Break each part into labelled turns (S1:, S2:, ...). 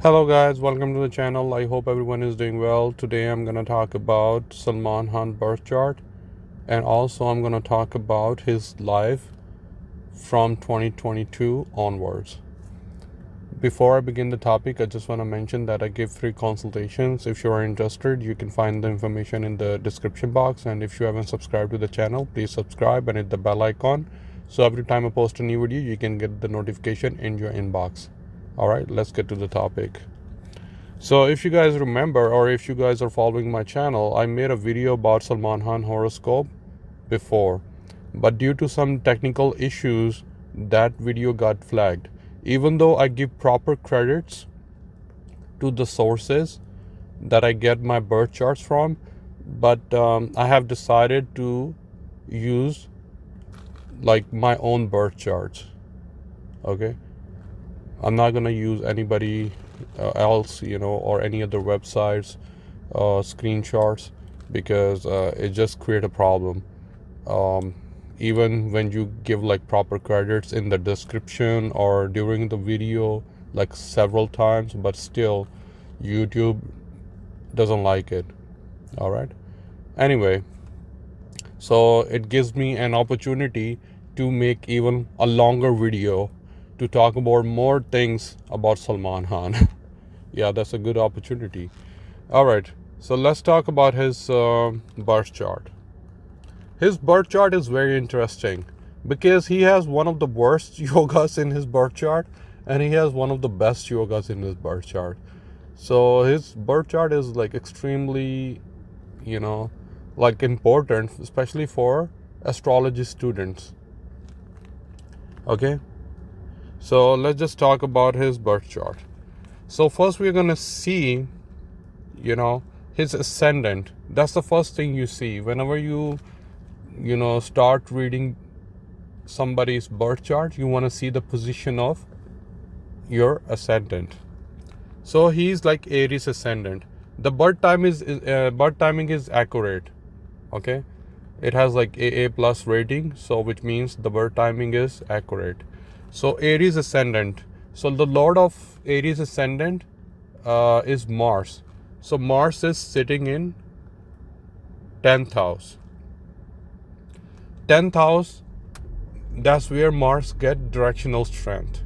S1: Hello guys, welcome to the channel. I hope everyone is doing well. Today I'm going to talk about Salman Khan birth chart, and also I'm going to talk about his life from 2022 onwards. Before I begin the topic, I just want to mention that I give free consultations. If you are interested, you can find the information in the description box, and if you haven't subscribed to the channel, please subscribe and hit the bell icon so every time I post a new video you can get the notification in your inbox. Alright, let's get to the topic. So if you guys remember, or if you guys are following my channel, I made a video about Salman Khan horoscope before, but due to some technical issues that video got flagged. Even though I give proper credits to the sources that I get my birth charts from, but I have decided to use like my own birth charts. Okay, I'm not gonna use anybody else, or any other websites screenshots, because it just create a problem. Even when you give like proper credits in the description or during the video like several times, but still YouTube doesn't like it. All right, anyway, so it gives me an opportunity to make even a longer video to talk about more things about Salman Khan. Yeah, that's a good opportunity. All right, so let's talk about his birth chart. His birth chart is very interesting because he has one of the worst yogas in his birth chart and he has one of the best yogas in his birth chart. So his birth chart is like extremely, like important, especially for astrology students. Okay, so let's just talk about his birth chart. So first we're gonna see, his ascendant. That's the first thing you see whenever you start reading somebody's birth chart. You want to see the position of your ascendant. So he's like Aries ascendant. The birth timing is accurate. Okay, it has like AA plus rating, so which means the birth timing is accurate. So Aries ascendant. So the lord of Aries ascendant is Mars. So Mars is sitting in 10th house. 10th house, that's where Mars get directional strength.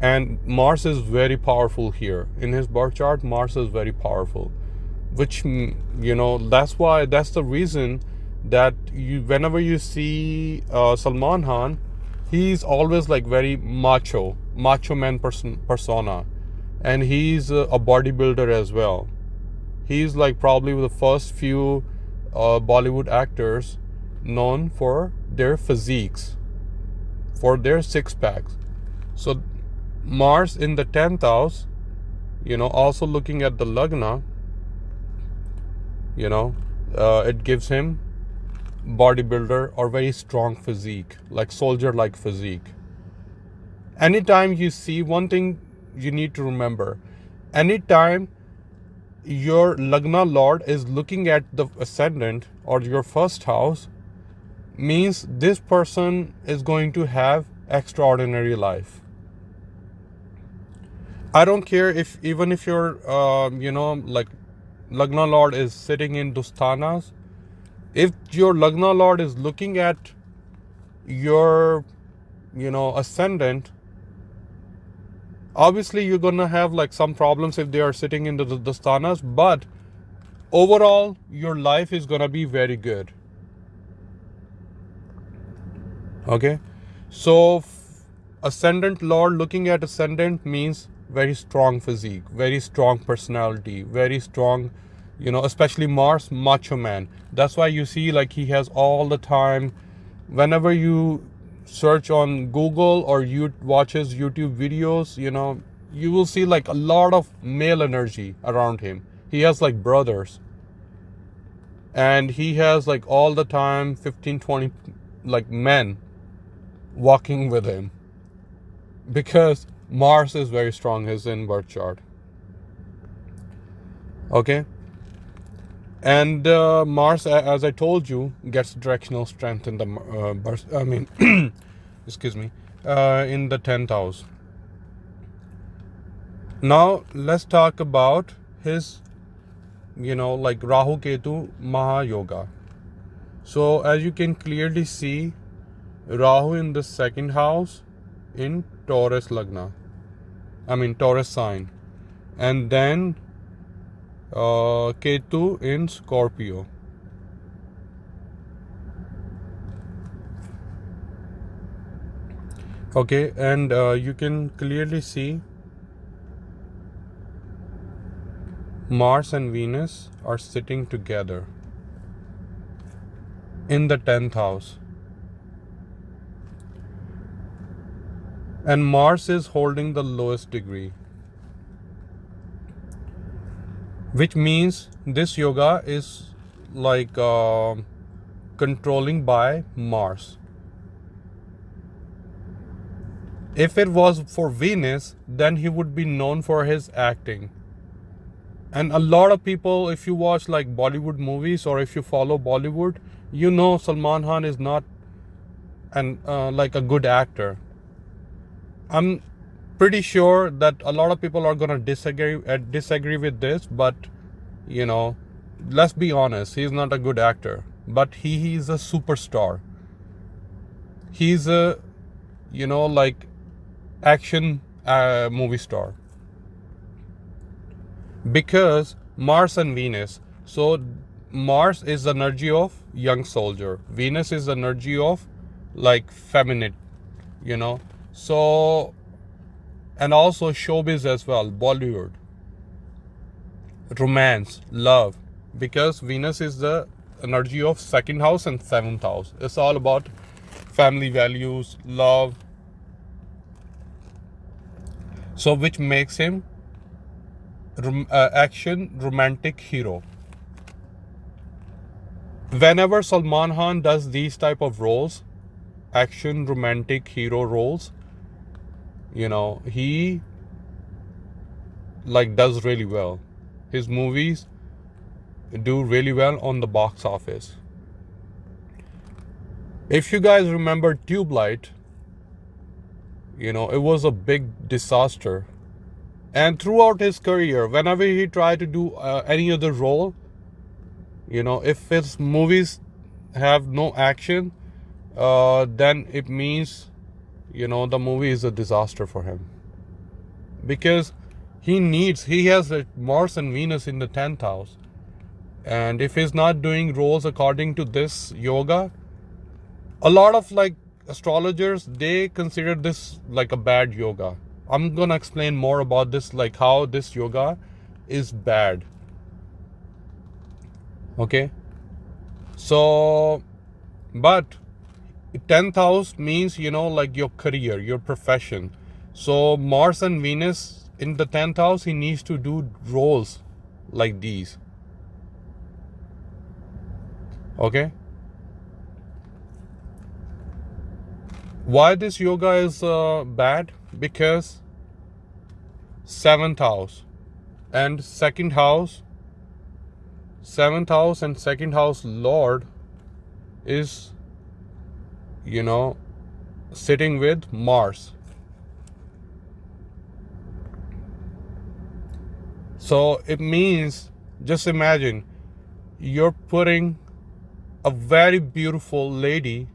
S1: And Mars is very powerful here. In his birth chart, Mars is very powerful. Which, that's the reason that whenever you see Salman Khan, he's always like very macho man persona. And he's a bodybuilder as well. He's like probably the first few Bollywood actors known for their physiques, for their six packs. So Mars in the 10th house, also looking at the Lagna, it gives him bodybuilder or very strong physique, like soldier like physique. Anytime you see, one thing you need to remember, anytime your Lagna Lord is looking at the ascendant or your first house, means this person is going to have extraordinary life. I don't care even if your like Lagna Lord is sitting in Dusthanas. If your Lagna Lord is looking at your ascendant, obviously you're gonna have like some problems if they are sitting in the Dusthanas, but overall your life is gonna be very good. Okay, so ascendant Lord looking at ascendant means very strong physique, very strong personality, very strong, especially Mars, macho man. That's why you see like he has all the time, whenever you search on Google or you watch his YouTube videos, you will see like a lot of male energy around him. He has like brothers, and he has like all the time 15-20 like men walking with him, because Mars is very strong, his in birth chart. Okay, and Mars, as I told you, gets directional strength in the birth, excuse me, in the 10th house. Now let's talk about his, like Rahu Ketu Maha Yoga. So as you can clearly see, Rahu in the second house in Taurus Lagna. Taurus sign. And then Ketu in Scorpio. Okay, and you can clearly see Mars and Venus are sitting together in the 10th house. And Mars is holding the lowest degree, which means this yoga is like controlling by Mars. If it was for Venus, then he would be known for his acting. And a lot of people, if you watch like Bollywood movies or if you follow Bollywood, you know Salman Khan is not like a good actor. I'm pretty sure that a lot of people are gonna disagree with this, but let's be honest, he's not a good actor, but he is a superstar. He's a like action movie star, because Mars and Venus. So Mars is the energy of young soldier, Venus is the energy of like feminine, so, and also showbiz as well, Bollywood, romance, love, because Venus is the energy of second house and 7th house. It's all about family values, love. So which makes him action romantic hero. Whenever Salman Khan does these type of roles, action romantic hero roles, he like does really well. His movies do really well on the box office. If you guys remember Tube Light, it was a big disaster. And throughout his career, whenever he tried to do any other role, if his movies have no action, then it means, the movie is a disaster for him. Because he has Mars and Venus in the 10th house. And if he's not doing roles according to this yoga, a lot of like astrologers, they consider this like a bad yoga. I'm gonna explain more about this, like how this yoga is bad. Okay, so, but 10th house means, like your career, your profession. So Mars and Venus in the 10th house, he needs to do roles like these. Okay, why this yoga is bad? Because 7th house and 2nd house, 7th house and 2nd house Lord is, sitting with Mars. So it means, just imagine, you're putting a very beautiful lady.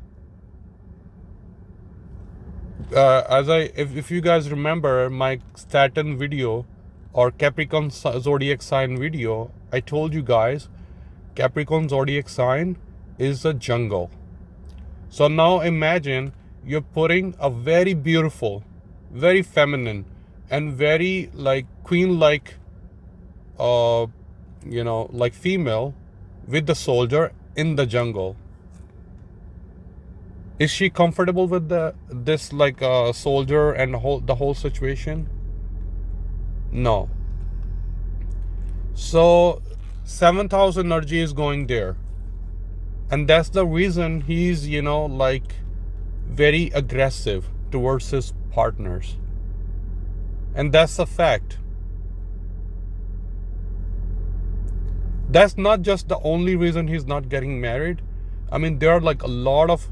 S1: If you guys remember my Saturn video or Capricorn zodiac sign video, I told you guys Capricorn zodiac sign is a jungle. So now imagine you're putting a very beautiful, very feminine, and very like queen-like, like female with the soldier in the jungle. Is she comfortable with this like soldier and the whole situation? No. So 7th house energy is going there, and that's the reason he's like very aggressive towards his partners, and that's a fact. That's not just the only reason he's not getting married. There are like a lot of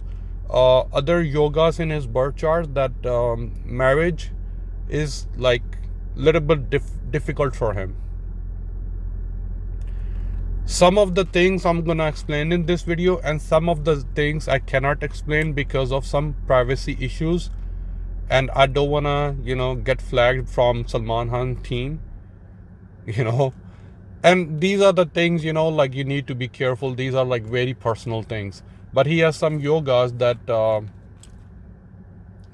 S1: other yogas in his birth chart that marriage is like little bit difficult for him. Some of the things I'm gonna explain in this video, and some of the things I cannot explain because of some privacy issues, and I don't wanna, get flagged from Salman Khan team, And these are the things, like you need to be careful. These are like very personal things. But he has some yogas that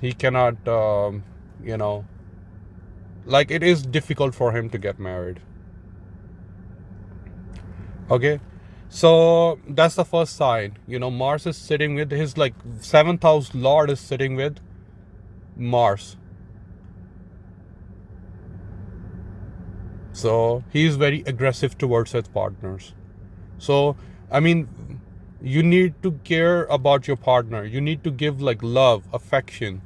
S1: he cannot, like it is difficult for him to get married. Okay, so that's the first sign. Mars is sitting with his like 7th house lord is sitting with Mars. So he is very aggressive towards his partners. So, I mean, you need to care about your partner. You need to give like love, affection.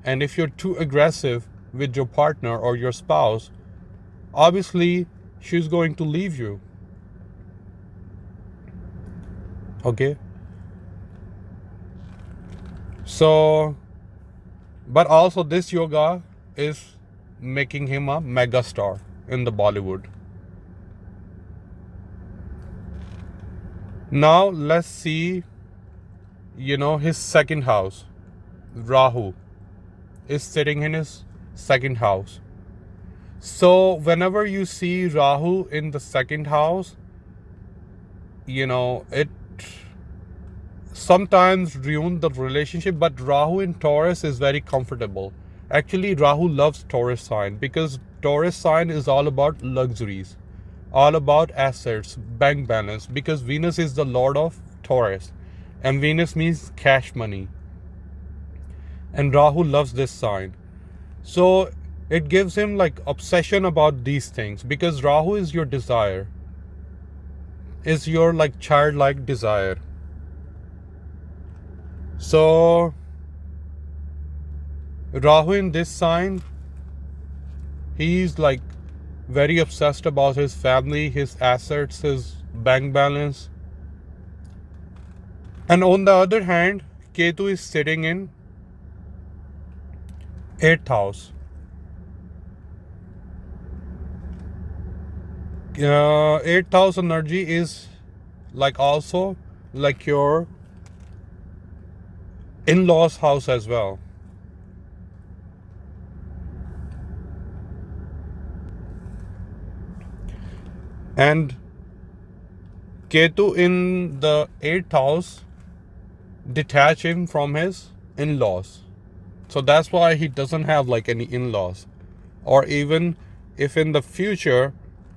S1: And if you're too aggressive with your partner or your spouse, obviously she's going to leave you. Okay. So, but also this yoga is making him a mega star in the Bollywood. Now let's see, his second house. Rahu is sitting in his second house. So whenever you see Rahu in the second house, it sometimes ruin the relationship, but Rahu in Taurus is very comfortable. Actually, Rahu loves Taurus sign because Taurus sign is all about luxuries, all about assets, bank balance, because Venus is the lord of Taurus and Venus means cash money. And Rahu loves this sign. So it gives him like obsession about these things because Rahu is your desire, is your like childlike desire. So Rahu in this sign, he's like very obsessed about his family, his assets, his bank balance. And on the other hand, Ketu is sitting in 8th house. 8th house energy is like also like your in-laws house as well. And Ketu in the 8th house detach him from his in-laws. So that's why he doesn't have like any in-laws. Or even if in the future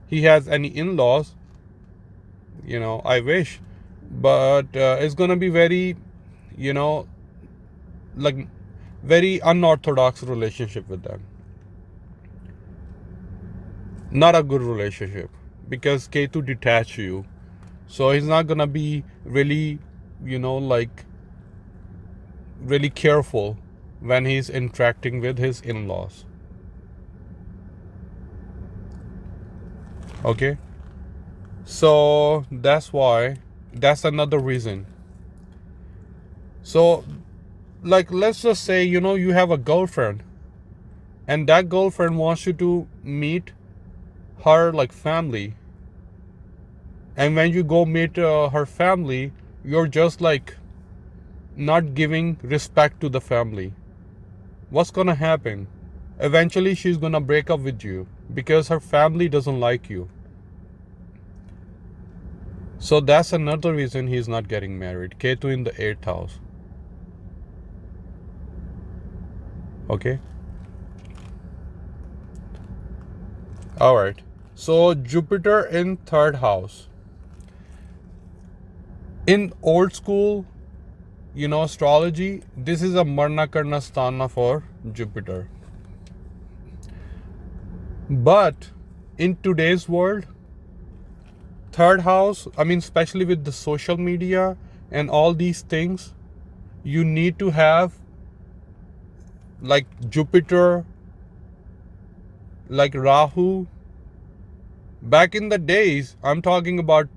S1: he has any in-laws, I wish. But it's going to be very, like very unorthodox relationship with them. Not a good relationship because Ketu detach you. So he's not going to be really, like really careful when he's interacting with his in-laws. Okay. So that's why, that's another reason. So like, let's just say, you have a girlfriend and that girlfriend wants you to meet her like family. And when you go meet her family, you're just like not giving respect to the family. What's gonna happen? Eventually she's gonna break up with you because her family doesn't like you. So that's another reason he's not getting married. Ketu in the 8th house. Okay. All right. So Jupiter in 3rd house. In old school, astrology, this is a Marna Karna Sthana for Jupiter. But in today's world, 3rd house, especially with the social media and all these things, you need to have like Jupiter, like Rahu. Back in the days, I'm talking about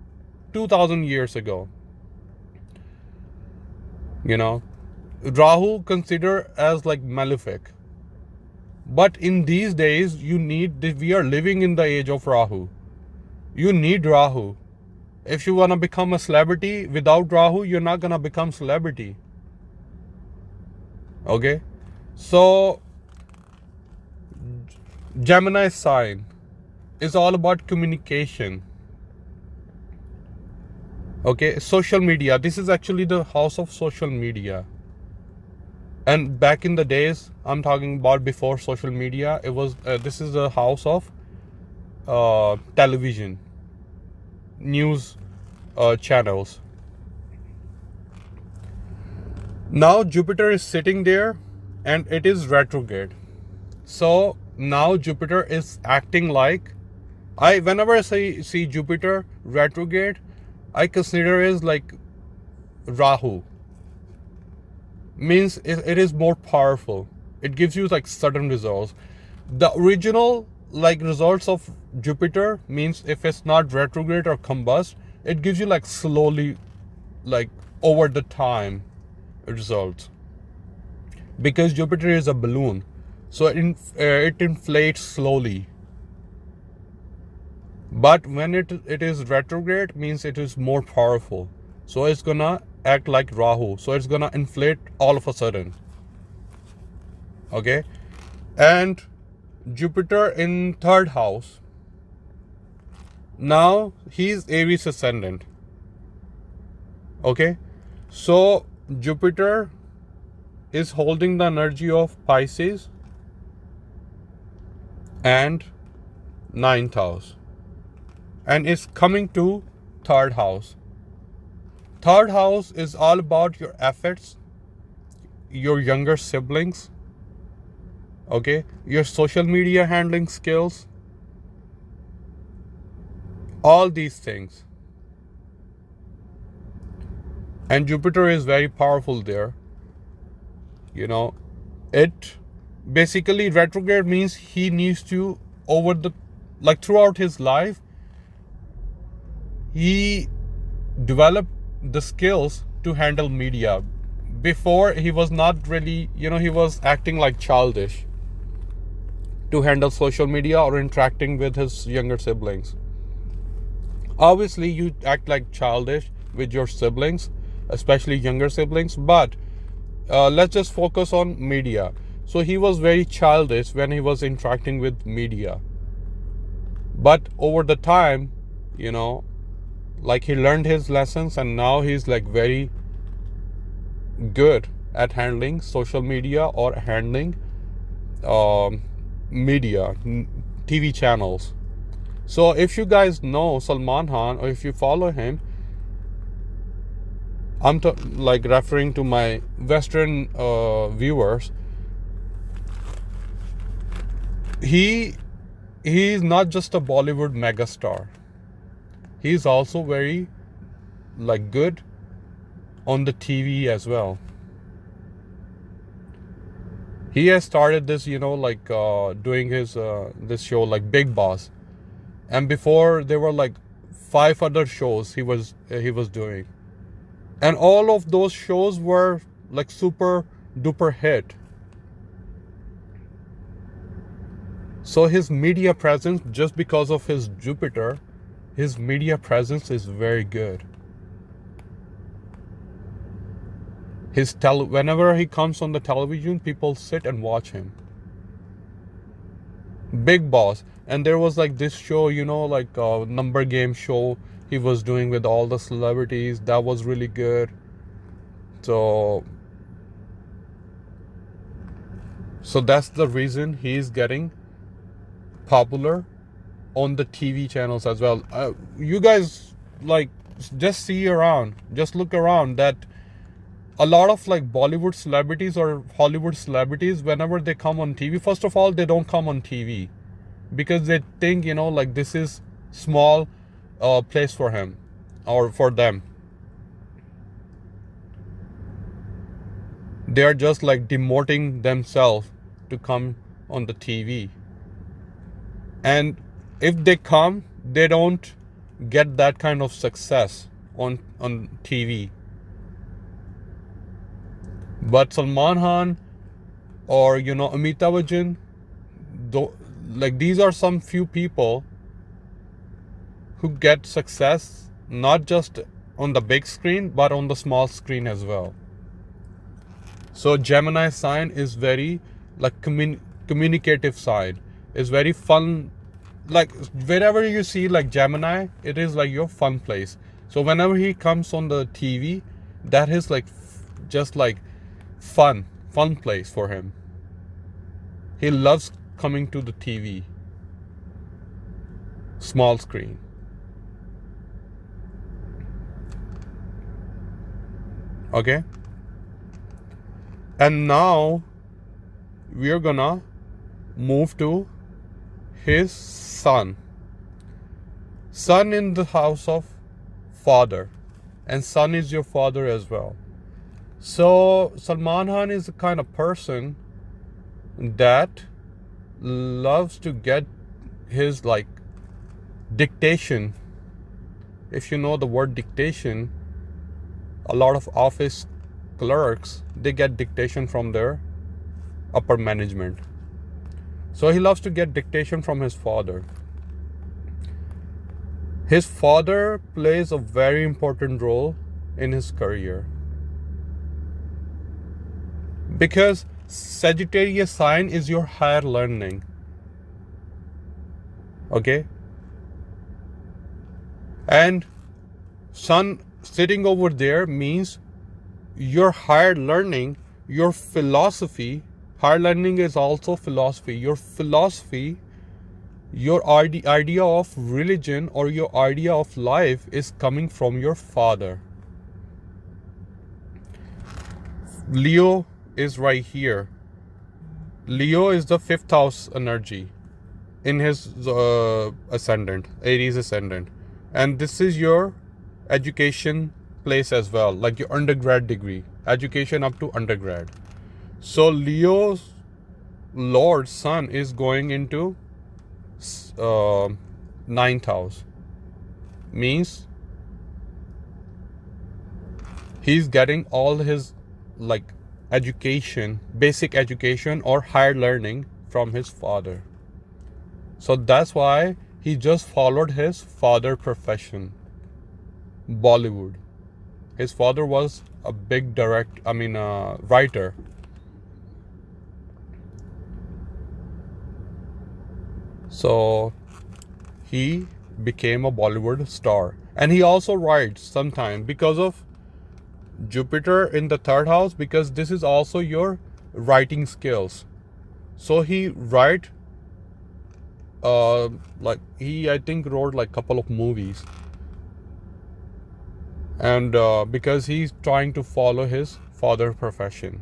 S1: 2000 years ago. Rahu considered as like malefic. But in these days, we are living in the age of Rahu. You need Rahu. If you want to become a celebrity, without Rahu, you're not going to become celebrity. Okay? So, Gemini sign is all about communication. Okay? Social media. This is actually the house of social media. And back in the days, I'm talking about before social media, it was this is the house of television, news channels. Now Jupiter is sitting there and it is retrograde. So now Jupiter is acting like, whenever I see Jupiter retrograde, I consider it as like Rahu. Means it is more powerful. It gives you like sudden results. The original like results of Jupiter means if it's not retrograde or combust, it gives you like slowly, like over the time results. Because Jupiter is a balloon, so it inflates slowly. But when it is retrograde, means it is more powerful. So it's gonna act like Rahu. So it's gonna inflate all of a sudden. Okay? And Jupiter in third house. Now he's Aries ascendant. Okay? So Jupiter is holding the energy of Pisces and ninth house. And is coming to third house. Third house is all about your efforts, your younger siblings, okay, your social media handling skills, all these things. And Jupiter is very powerful there. You know, it basically retrograde means he needs to throughout his life, he developed the skills to handle media. Before he was not really, he was acting like childish to handle social media or interacting with his younger siblings. Obviously you act like childish with your siblings, especially younger siblings, but let's just focus on media. So he was very childish when he was interacting with media, but over the time, like he learned his lessons, and now he's like very good at handling social media or handling media, TV channels. So if you guys know Salman Khan, or if you follow him, I'm like referring to my Western viewers, he is not just a Bollywood megastar. He's also very like good on the TV as well. He has started this, doing his this show like Big Boss, and before there were like 5 other shows he was doing, and all of those shows were like super duper hit. So his media presence, just because of his Jupiter, his media presence is very good. Whenever he comes on the television, people sit and watch him. Big Boss. And there was like this show, like a number game show he was doing with all the celebrities. That was really good. So that's the reason he's getting popular on the TV channels as well. You guys like just look around that a lot of like Bollywood celebrities or Hollywood celebrities, whenever they come on TV, first of all, they don't come on TV because they think, like this is small place for him or for them. They are just like demoting themselves to come on the TV. And if they come, they don't get that kind of success on TV. But Salman Khan or Amitabh Bachchan, these are some few people who get success not just on the big screen but on the small screen as well. So Gemini sign is very like communicative sign. It's very fun. Like wherever you see like Gemini, it is like your fun place. So whenever he comes on the TV, that is like just like fun place for him. He loves coming to the TV, small screen. Okay, and now we are gonna move to his sun. Sun in the house of father, and sun is your father as well. So Salman Khan is the kind of person that loves to get his like dictation. If you know the word dictation, a lot of office clerks, they get dictation from their upper management. So he loves to get dictation from his father. His father plays a very important role in his career, because Sagittarius sign is your higher learning. Okay, and sun sitting over there means your higher learning, your philosophy. Higher learning is also philosophy. Your philosophy, your idea of religion or your idea of life is coming from your father. Leo is right here. Leo is the 5th house energy in his ascendant, Aries ascendant. And this is your education place as well, like your undergrad degree, education up to undergrad. So Leo's Lord Sun is going into 9th house. Means he's getting all his like education, basic education or higher learning from his father. So that's why he just followed his father profession, Bollywood. His father was a big writer. So he became a Bollywood star. And he also writes sometimes because of Jupiter in the 3rd house, because this is also your writing skills. So he write I think wrote like couple of movies. And because he's trying to follow his father profession.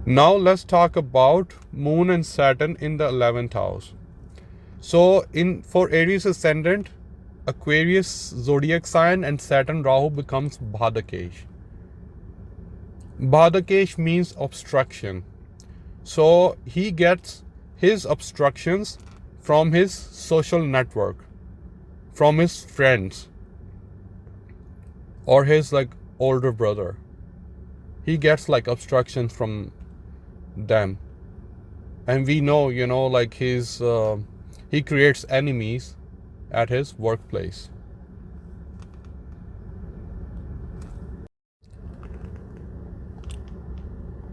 S1: Now let's talk about Moon and Saturn in the 11th house. So for Aries ascendant, Aquarius zodiac sign, and Saturn Rahu becomes Bhadakesh. Bhadakesh means obstruction. So he gets his obstructions from his social network, from his friends, or his like older brother. He gets like obstructions from them. And we know, like he creates enemies at his workplace.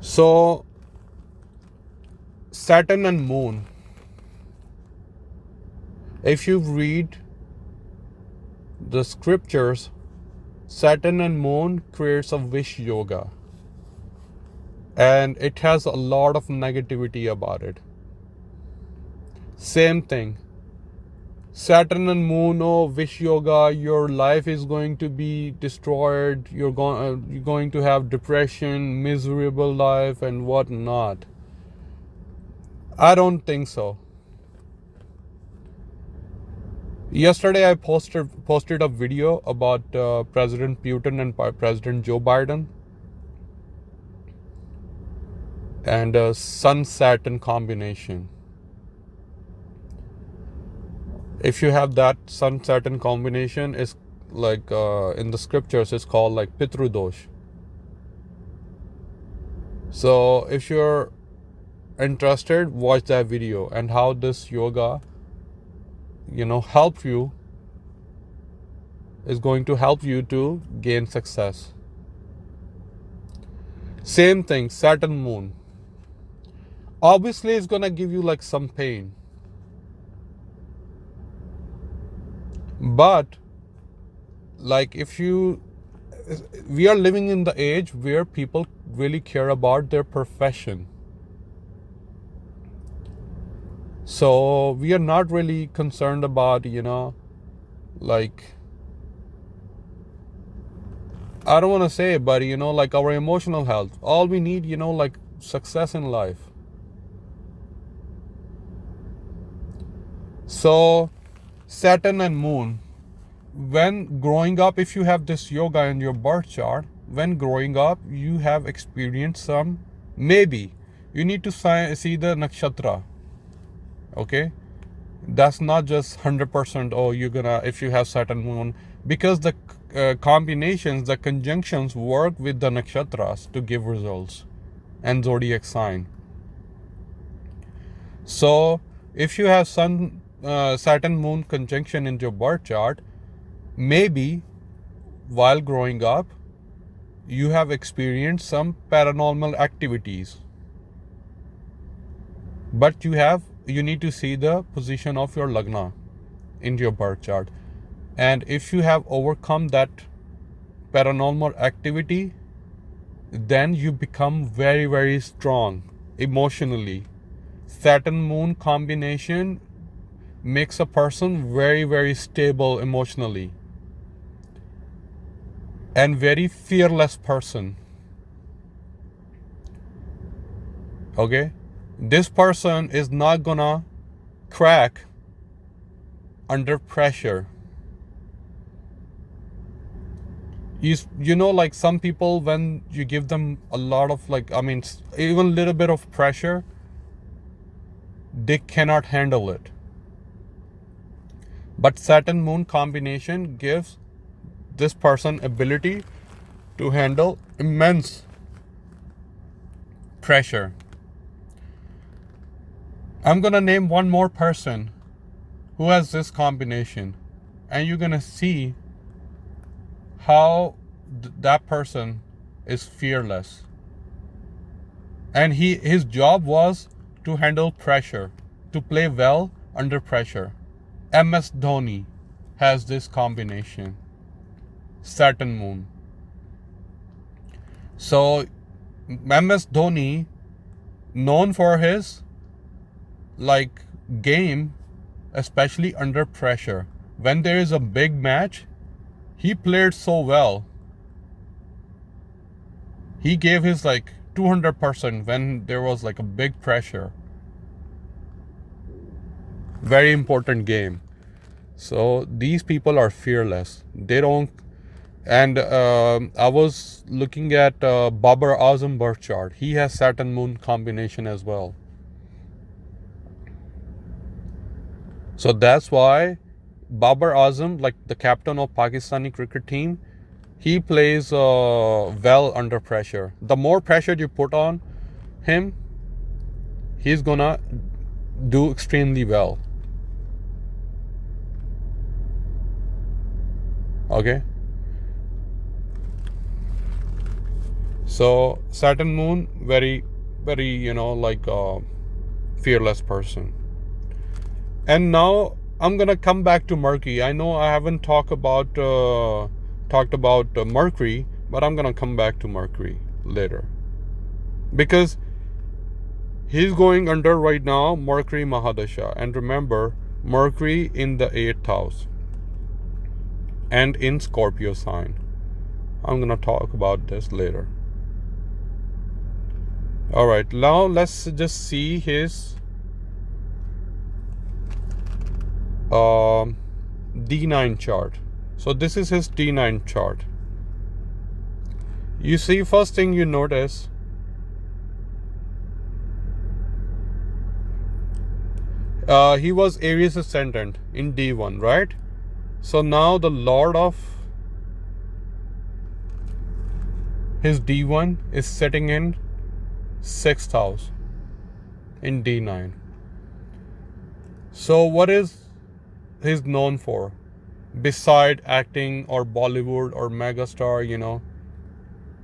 S1: So Saturn and Moon, if you read the scriptures, Saturn and Moon creates a wish yoga. And it has a lot of negativity about it. Same thing. Saturn and Moon, wish yoga, your life is going to be destroyed. You're going to have depression, miserable life, and whatnot. I don't think so. Yesterday, I posted a video about President Putin and President Joe Biden. And Sun-Saturn combination. If you have that Sun-Saturn combination, is like in the scriptures, it's called like Pitru Dosh. So if you're interested, watch that video and how this yoga, help you, is going to help you to gain success. Same thing, Saturn Moon. Obviously, it's gonna give you like some pain. But like we are living in the age where people really care about their profession. So we are not really concerned about, like, I don't want to say, but like our emotional health. All we need, like success in life. So Saturn and Moon, when growing up, if you have this yoga in your birth chart, when growing up, you have experienced some, maybe you need to see the nakshatra. Okay, that's not just 100%. Oh, you're gonna, if you have Saturn Moon, because the combinations, the conjunctions work with the nakshatras to give results and zodiac sign. So if you have Saturn Moon conjunction in your birth chart, maybe while growing up you have experienced some paranormal activities, but you need to see the position of your lagna in your birth chart. And if you have overcome that paranormal activity, then you become very, very strong emotionally. Saturn Moon combination makes a person very, very stable emotionally and very fearless person. Okay, this person is not gonna crack under pressure. Like some people, when you give them a lot of even a little bit of pressure, they cannot handle it. But Saturn Moon combination gives this person ability to handle immense pressure. I'm gonna name one more person who has this combination, and you're gonna see how that person is fearless. And his job was to handle pressure, to play well under pressure. MS Dhoni has this combination, Saturn Moon. So MS Dhoni, known for his game, especially under pressure. When there is a big match, he played so well. He gave his 200% when there was a big pressure. Very important game. So these people are fearless. They don't. And I was looking at Babar Azam birth chart. He has Saturn Moon combination as well. So that's why Babar Azam, the captain of Pakistani cricket team, he plays well under pressure. The more pressure you put on him, he's gonna do extremely well. Okay. So Saturn Moon, very, very, fearless person. And now I'm gonna come back to Mercury. I know I haven't talked about Mercury, but I'm gonna come back to Mercury later, because he's going under right now Mercury Mahadasha. And remember, Mercury in the 8th house and in Scorpio sign. I'm gonna talk about this later. All right, now let's just see his D9 chart. So this is his D9 chart. You see, first thing you notice, he was Aries ascendant in D1, right? So now the lord of his D1 is setting in 6th house in D9. So what is he's known for? Beside acting or Bollywood or megastar,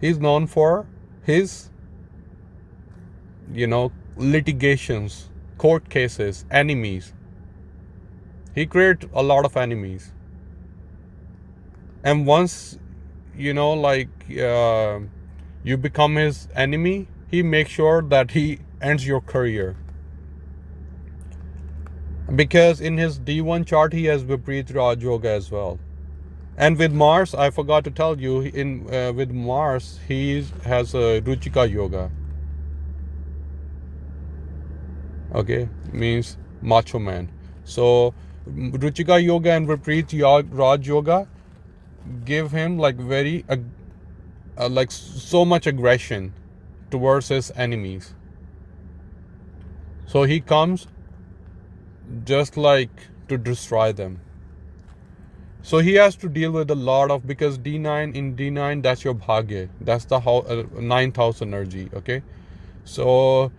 S1: he's known for his, litigations, court cases, enemies. He creates a lot of enemies. And once, you become his enemy, he makes sure that he ends your career. Because in his D1 chart, he has Vipreet Raj Yoga as well. And with Mars, I forgot to tell you, with Mars, he has a Ruchika Yoga. Okay, means macho man. So Ruchika Yoga and Vipreet Raj Yoga give him very so much aggression towards his enemies. So he comes just to destroy them. So he has to deal with a lot of, because D9, that's your bhagya, that's the 9th house energy. Okay, so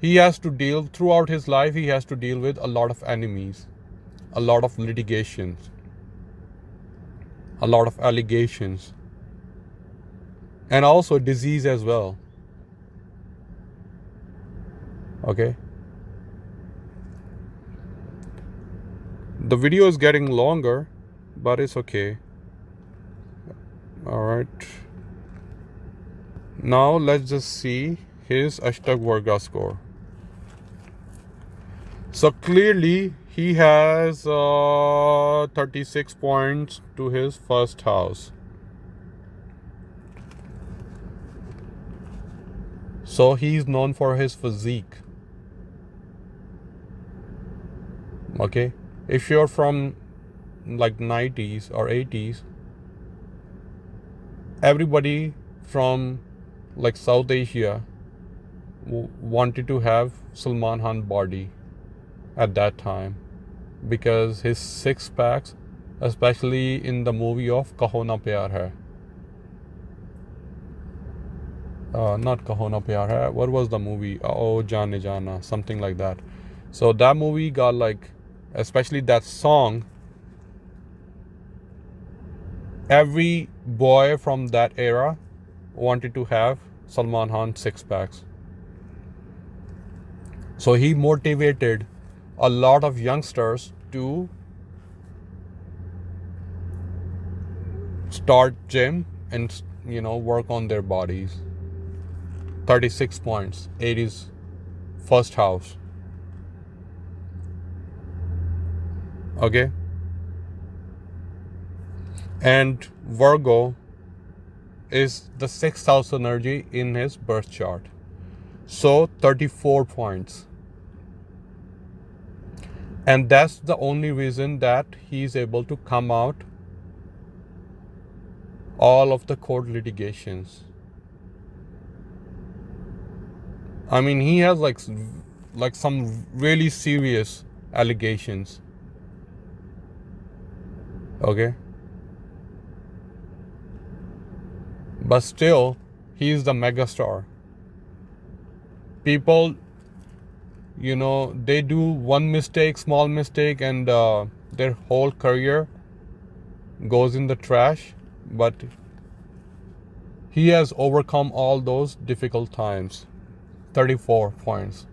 S1: he has to deal throughout his life, he has to deal with a lot of enemies, a lot of litigations, a lot of allegations, and also disease as well. Okay, the video is getting longer, but it's okay. All right, now let's just see his Ashtag Varga score. So clearly he has 36 points to his first house. So he's known for his physique. Okay, if you're from 90s or 80s, everybody from South Asia wanted to have Salman Khan body at that time, because his six packs, especially in the movie of Kaho Na Pyar Hai. Not Kaho Na Pyar Hai, what was the movie? Oh Jaane Jana, something like that. So that movie got especially that song, every boy from that era wanted to have Salman Khan six packs. So he motivated a lot of youngsters to start gym and work on their bodies. 36 points, 80's first house. Okay, and Virgo is the sixth house energy in his birth chart, so 34 points. And that's the only reason that he's able to come out all of the court litigations. I mean, he has some really serious allegations. Okay, but still he is the megastar. People, they do one mistake, small mistake, and their whole career goes in the trash. But he has overcome all those difficult times. 34 points.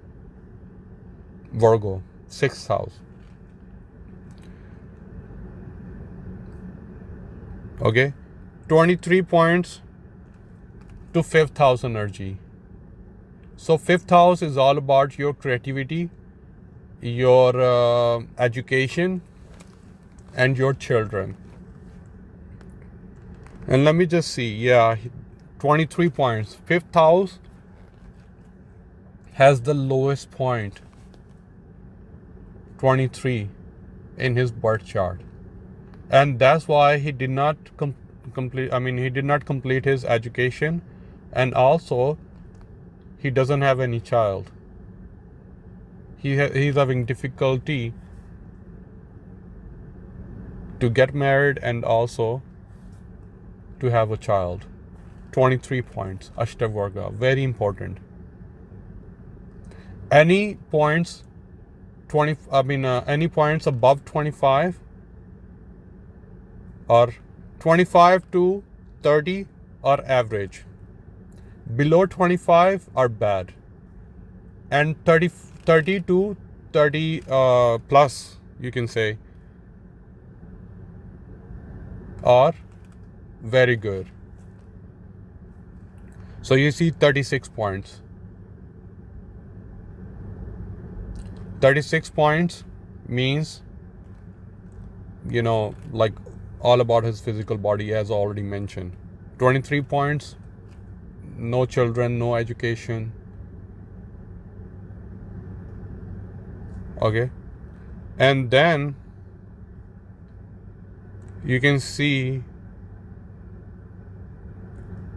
S1: Virgo, sixth house. Okay, 23 points to fifth house energy. So fifth house is all about your creativity, your education, and your children. And let me just see. Yeah, 23 points. Fifth house has the lowest point, 23, in his birth chart. And that's why he did not he did not complete his education, and also he doesn't have any child. He's having difficulty to get married and also to have a child. 23 points, Ashtag Varga, very important. Any points any points above 25 or 25 to 30 are average. Below 25 are bad. And 30 to 30 plus, you can say, are very good. So you see 36 points. 36 points means, like all about his physical body, as already mentioned. 23 points, no children, no education. Okay. And then you can see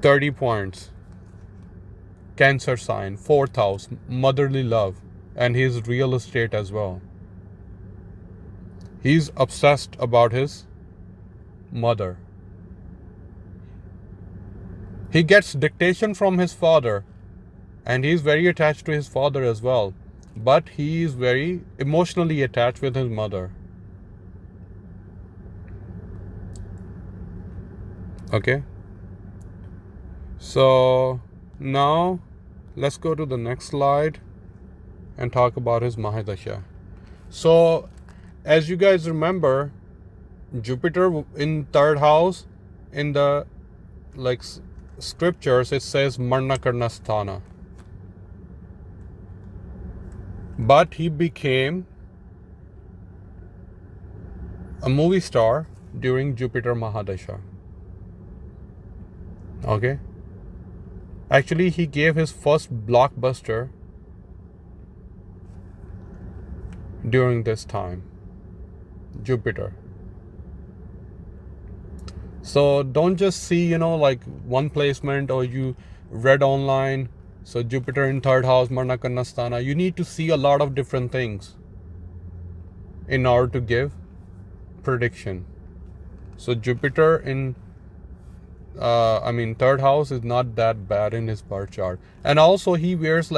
S1: 30 points. Cancer sign, 4th house, motherly love, and his real estate as well. He's obsessed about his mother. He gets dictation from his father, and he's very attached to his father as well. But he is very emotionally attached with his mother. Okay. So now let's go to the next slide and talk about his Mahadasha. So as you guys remember, Jupiter in 3rd house, in the scriptures it says Marna Karna Sthana. But he became a movie star during Jupiter Mahadasha. Okay. Actually, he gave his first blockbuster during this time, Jupiter. So don't just see, one placement or you read online. So Jupiter in 3rd house, Marna Karna Sthana. You need to see a lot of different things in order to give prediction. So Jupiter in 3rd house is not that bad in his birth chart. And also he wears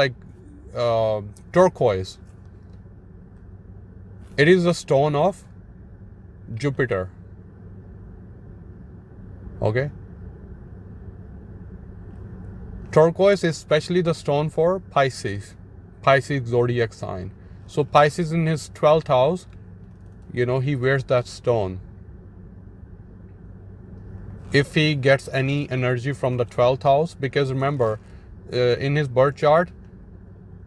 S1: turquoise. It is a stone of Jupiter. Okay. Turquoise is especially the stone for Pisces zodiac sign. So Pisces in his 12th house, he wears that stone. If he gets any energy from the 12th house, because remember, in his birth chart,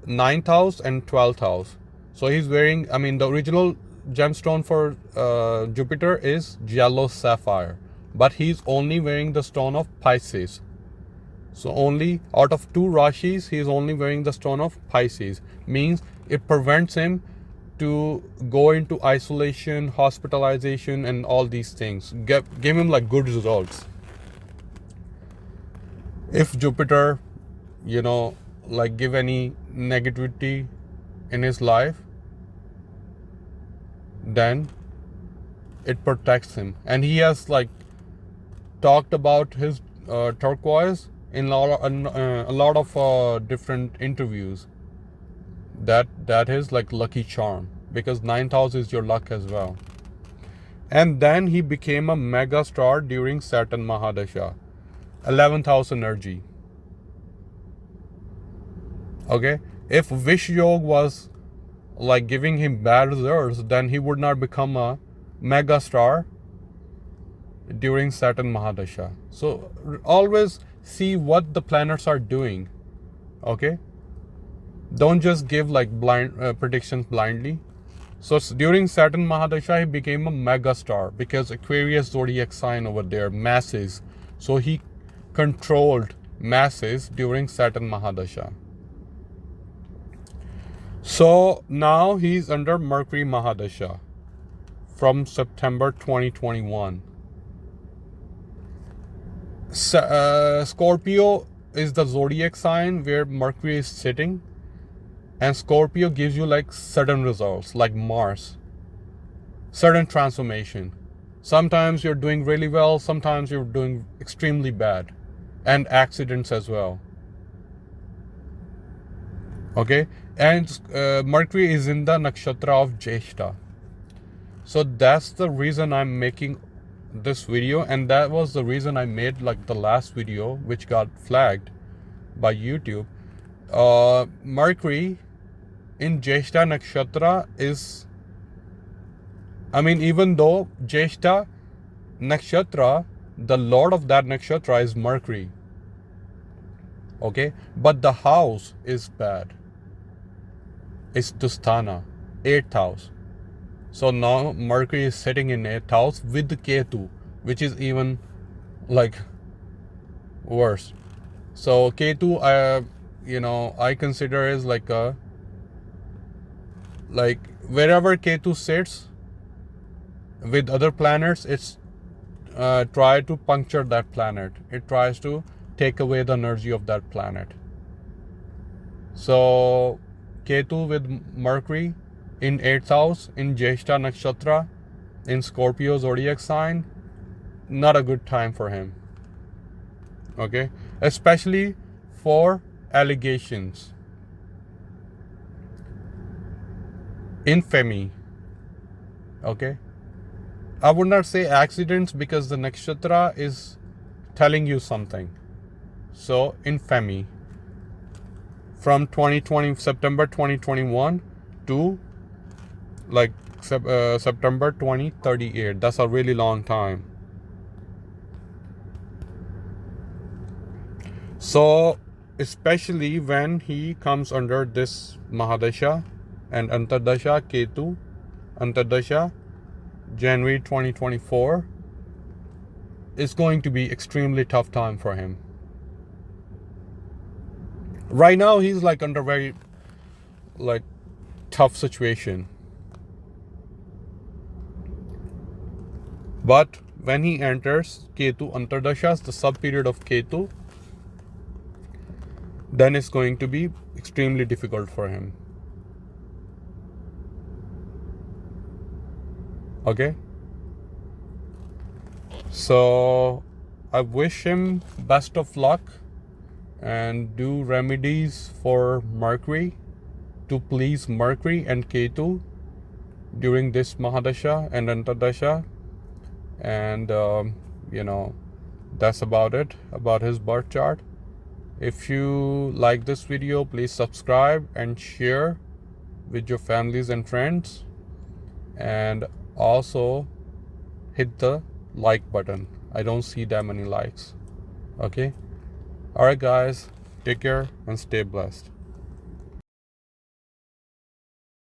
S1: 9th house and 12th house. So he's wearing, the original gemstone for Jupiter is yellow sapphire, but he's only wearing the stone of Pisces. So only out of 2 Rashis, he's only wearing the stone of Pisces. Means it prevents him to go into isolation, hospitalization, and all these things. Give him good results. If Jupiter, give any negativity in his life, then it protects him. And he has talked about his turquoise in a lot of different interviews. That is lucky charm, because 9th house is your luck as well. And then he became a mega star during Saturn Mahadasha, 11th house energy. Okay, if Vish Yoga was giving him bad results, then he would not become a mega star during Saturn Mahadasha. So always see what the planets are doing. Okay, don't just give blind predictions blindly. So during Saturn Mahadasha, he became a mega star because Aquarius zodiac sign over there, masses. So he controlled masses during Saturn Mahadasha. So now he's under Mercury Mahadasha from September 2021. Scorpio is the zodiac sign where Mercury is sitting, and Scorpio gives you sudden results, like Mars, sudden transformation. Sometimes you're doing really well, sometimes you're doing extremely bad, and accidents as well. Okay, And Mercury is in the nakshatra of Jeshta. So that's the reason I'm making this video, and that was the reason I made like the last video which got flagged by YouTube. Mercury in Jeshta nakshatra is, even though Jeshta nakshatra, the lord of that nakshatra is Mercury, okay, but the house is bad. It's Dusthana, 8th house. So now Mercury is sitting in 8th house with Ketu, which is even like worse. So Ketu, I consider is like wherever Ketu sits with other planets, it's try to puncture that planet. It tries to take away the energy of that planet. So Ketu with Mercury in 8th house, in Jeshta nakshatra, in Scorpio zodiac sign, not a good time for him. Okay, especially for allegations, infamy. Okay, I would not say accidents because the nakshatra is telling you something. So infamy from September 2021 to like September 2038. That's a really long time. So especially when he comes under this Mahadasha and Antardasha Ketu, Antardasha January 2024, is going to be extremely tough time for him. Right now he's like under very like tough situation. But when he enters Ketu Antardasha, the sub period of Ketu, then it's going to be extremely difficult for him. Okay, so I wish him best of luck and do remedies for Mercury to please Mercury and Ketu during this Mahadasha and Antardasha. And that's about it about his birth chart. If you like this video, please subscribe and share with your families and friends, and also hit the like button. I don't see that many likes. Okay, all right guys, take care and stay blessed.